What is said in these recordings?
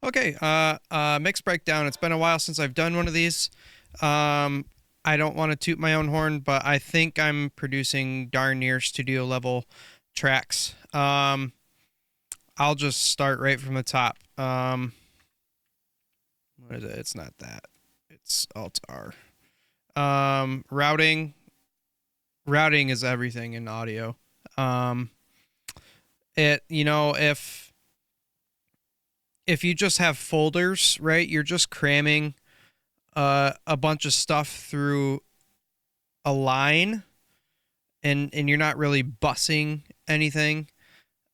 Okay, mix breakdown. It's been a while since I've done one of these. I don't want to toot my own horn, but I think I'm producing darn near studio level tracks. I'll just start right from the top. What is it? It's not that. It's Alt R. Routing. Routing is everything in audio. Um, if you just have folders, right? You're just cramming a bunch of stuff through a line, and you're not really bussing anything.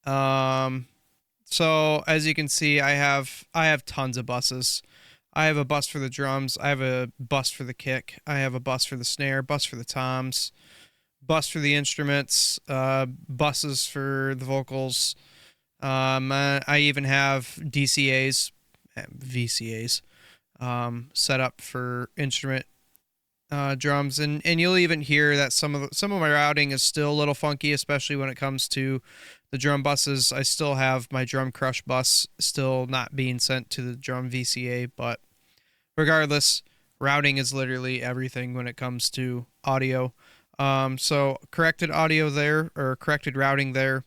Um, so as you can see, I have tons of buses. I have a bus for the drums. I have a bus for the kick. I have a bus for the snare. Bus for the toms. Bus for the instruments. Buses for the vocals. I even have DCAs, VCAs, set up for instrument drums, and you'll even hear that some of my routing is still a little funky, especially when it comes to the drum buses. I still have my drum crush bus still not being sent to the drum VCA, but regardless, routing is literally everything when it comes to audio. So corrected audio there, or corrected routing there.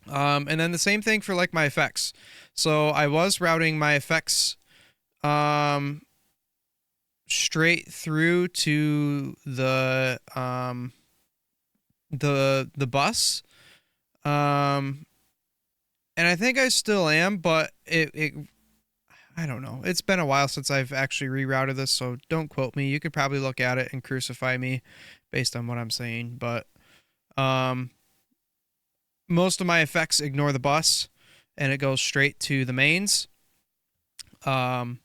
And then the same thing for like my effects. So I was routing my effects um, straight through to the bus. Um, and I think I still am, but it I don't know. It's been a while since I've actually rerouted this, so don't quote me. You could probably look at it and crucify me based on what I'm saying, but um, most of my effects ignore the bus and it goes straight to the mains. Um,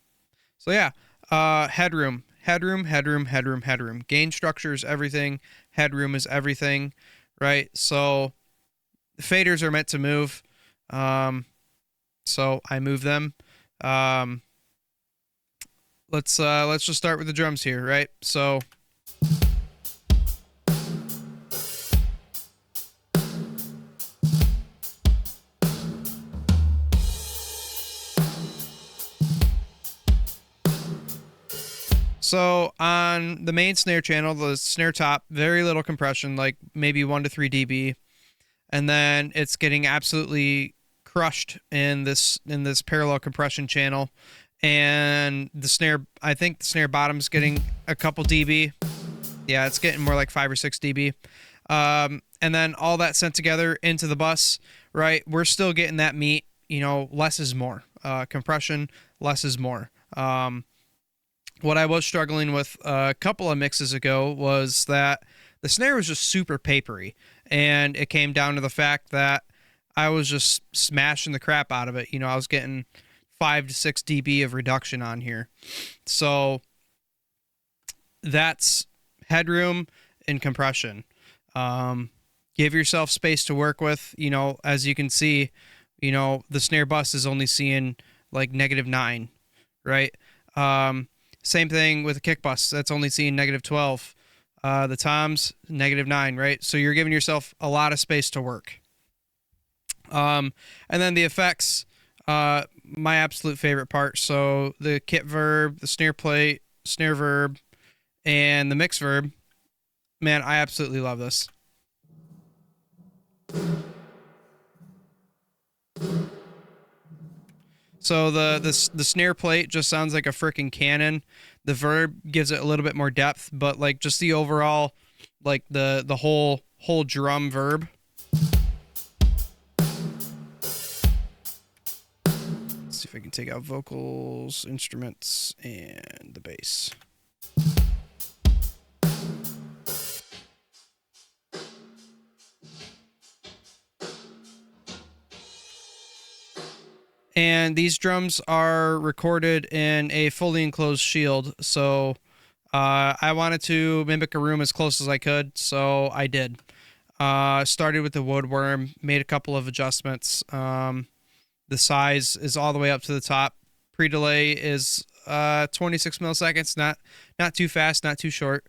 so yeah, headroom, headroom, headroom, headroom, headroom. Gain structure is everything. Headroom is everything, right? So the faders are meant to move. Um, so I move them. Um, let's just start with the drums here, right? So on the main snare channel, the snare top, very little compression, like maybe 1 to 3 dB, and then it's getting absolutely crushed in this parallel compression channel, and the snare, I think the snare bottom's getting a couple dB. Yeah, it's getting more like 5 or 6 dB. And then all that sent together into the bus, right? We're still getting that meat. Less is more. Compression, less is more. What I was struggling with a couple of mixes ago was that the snare was just super papery, and it came down to the fact that I was just smashing the crap out of it. I was getting 5 to 6 dB of reduction on here, so that's headroom and compression. Um, Give yourself space to work with. As you can see, the snare bus is only seeing like -9, right? Same thing with the kick bus. That's only seeing -12. The toms, -9, right? So you're giving yourself a lot of space to work. And then the effects, my absolute favorite part. So the kit verb, the snare plate, snare verb, and the mix verb. Man, I absolutely love this. So the snare plate just sounds like a freaking cannon. The verb gives it a little bit more depth, but like just the overall, like the whole drum verb. Let's see if I can take out vocals, instruments, and the bass. And these drums are recorded in a fully enclosed shield, so I wanted to mimic a room as close as I could, so I did. Started with the woodworm, made a couple of adjustments. The size is all the way up to the top. Pre-delay is 26 milliseconds, not too fast, not too short.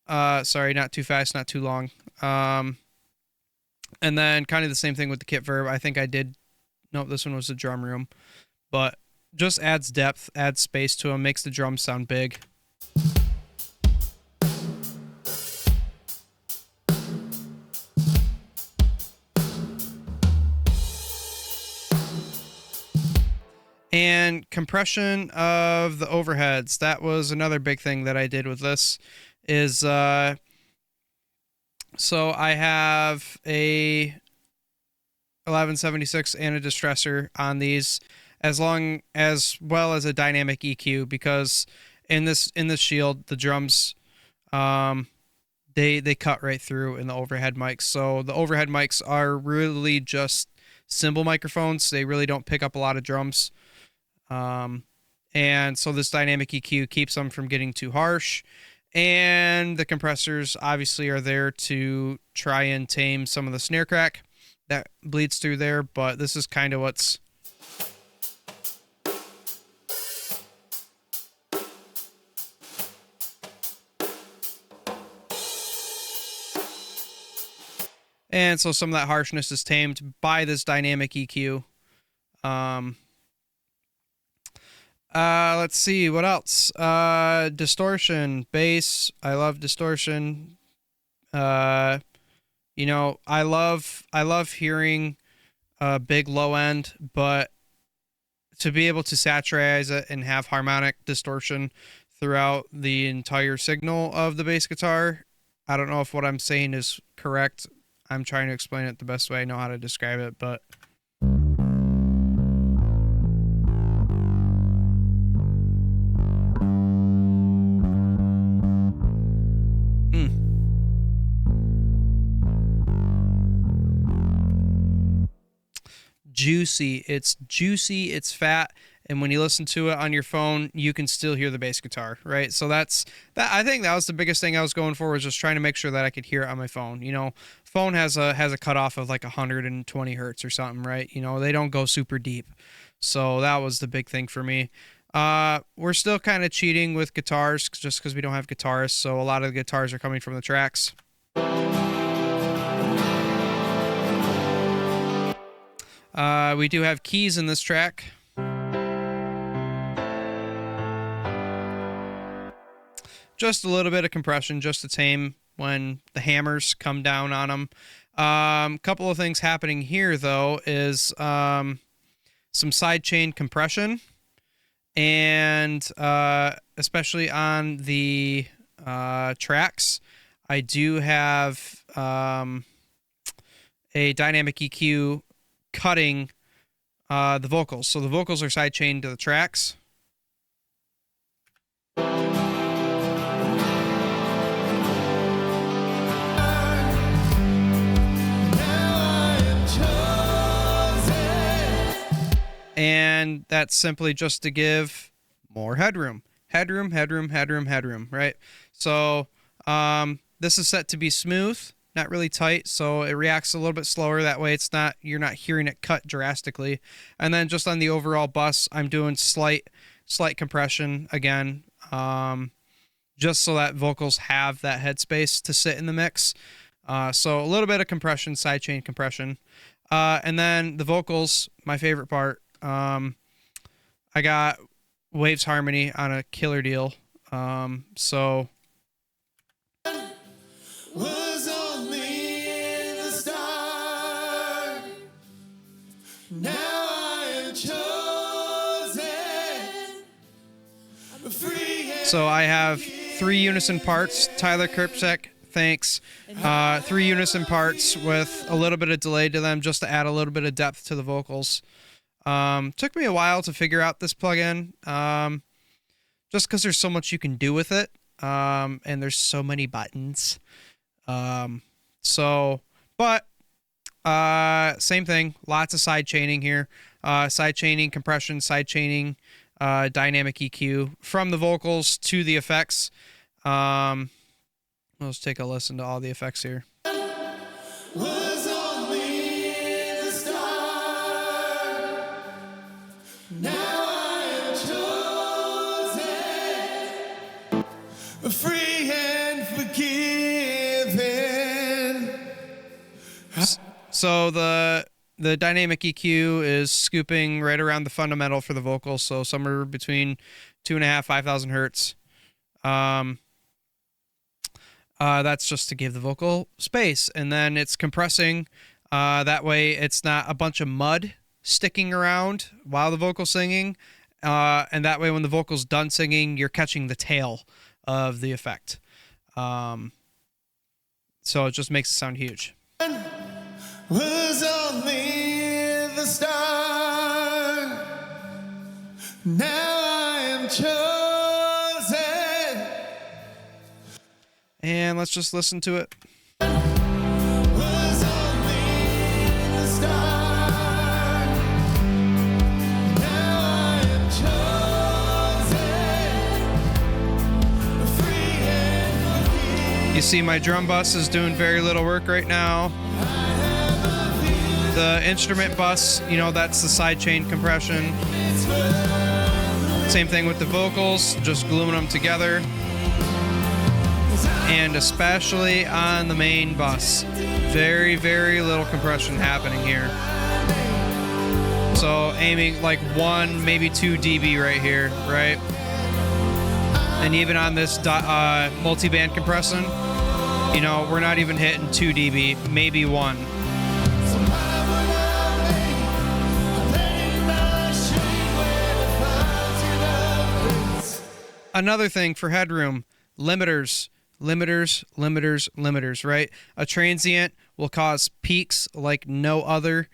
Sorry, not too fast, not too long. And then kind of the same thing with the kit verb. I think I did. No, this one was the drum room. but just adds depth, adds space to them, makes the drums sound big. And compression of the overheads. That was another big thing that I did with this is, so I have a 1176 and a distressor on these, as well as a dynamic EQ, because in this shield, the drums, they cut right through in the overhead mics. So the overhead mics are really just cymbal microphones. They really don't pick up a lot of drums. And so this dynamic EQ keeps them from getting too harsh, and the compressors obviously are there to try and tame some of the snare crack that bleeds through there, but this is kind of what's and so some of that harshness is tamed by this dynamic EQ. Let's see what else. Distortion, bass. I love distortion. You know, I love hearing a big low end, but to be able to saturize it and have harmonic distortion throughout the entire signal of the bass guitar. I don't know if what I'm saying is correct. I'm trying to explain it the best way I know how to describe it, but juicy. It's juicy, it's fat, and when you listen to it on your phone, you can still hear the bass guitar, right? So that's that. I think that was the biggest thing I was going for, was just trying to make sure that I could hear it on my phone. You know, phone has a cutoff of like 120 hertz or something, right? You know, they don't go super deep. So that was the big thing for me. We're still kind of cheating with guitars just because we don't have guitarists, so a lot of the guitars are coming from the tracks. We do have keys in this track. Just a little bit of compression, just to tame when the hammers come down on them. Couple of things happening here, though, is some sidechain compression, and especially on the tracks, I do have a dynamic EQ cutting the vocals. So the vocals are sidechained to the tracks. And that's simply just to give more headroom. Headroom, right? So this is set to be smooth, not really tight, so it reacts a little bit slower. That way you're not hearing it cut drastically. And then just on the overall bus, I'm doing slight compression again, just so that vocals have that headspace to sit in the mix. So a little bit of compression, sidechain compression. And then the vocals, my favorite part. I got Waves Harmony on a killer deal. So was only the start. Now I am chosen. So I have 3 unison parts. Tyler Kirpsek, thanks. 3 unison parts with a little bit of delay to them, just to add a little bit of depth to the vocals. Took me a while to figure out this plugin, just because there's so much you can do with it, and there's so many buttons. But same thing, lots of side chaining here, side chaining, compression, side chaining, dynamic EQ from the vocals to the effects. Let's take a listen to all the effects here. Was only the start. Now I am chosen, free and forgiven. So the the dynamic EQ is scooping right around the fundamental for the vocals, so somewhere between 2.5, 5,000 hertz. That's just to give the vocal space, and then it's compressing. That way, it's not a bunch of mud sticking around while the vocal's singing, and that way, when the vocal's done singing, you're catching the tail of the effect. So it just makes it sound huge. Was only the start. Now I am chosen. And let's just listen to it. Was only the start. Now I am chosen. Free and forgiven. You see my drum bus is doing very little work right now. The instrument bus, you know, that's the sidechain compression. Same thing with the vocals, just gluing them together. And especially on the main bus, very, very little compression happening here. So aiming like 1, maybe 2 dB right here, right? And even on this multi-band compression, you know, we're not even hitting 2 dB, maybe 1. Another thing for headroom, limiters, right? A transient will cause peaks like no other.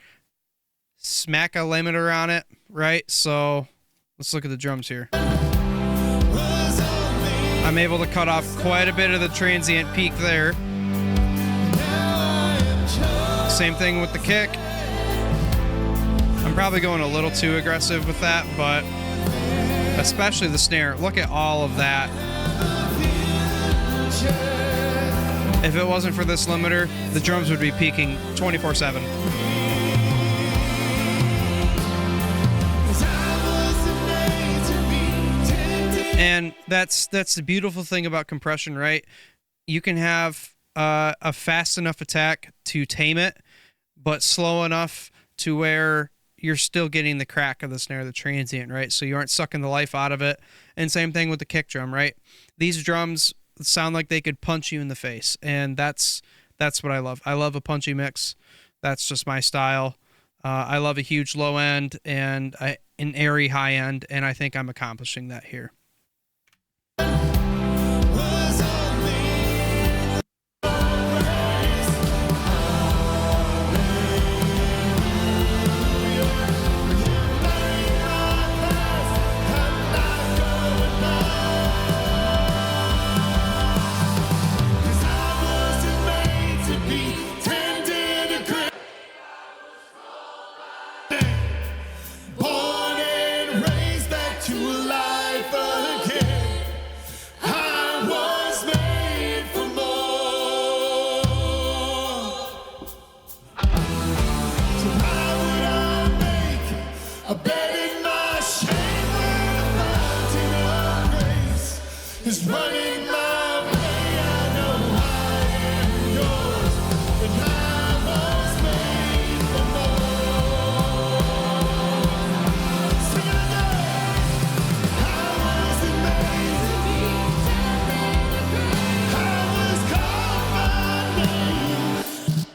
Smack a limiter on it, right? So let's look at the drums here. I'm able to cut off quite a bit of the transient peak there. Same thing with the kick. I'm probably going a little too aggressive with that, but especially the snare. Look at all of that. If it wasn't for this limiter, the drums would be peaking 24/7. And that's the beautiful thing about compression, right? You can have a fast enough attack to tame it, but slow enough to where you're still getting the crack of the snare, the transient, right? So you aren't sucking the life out of it. And same thing with the kick drum, right? These drums sound like they could punch you in the face, and that's what I love. I love a punchy mix. That's just my style. I love a huge low end and an airy high end, and I think I'm accomplishing that here.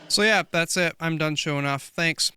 So yeah, that's it. I'm done showing off. Thanks.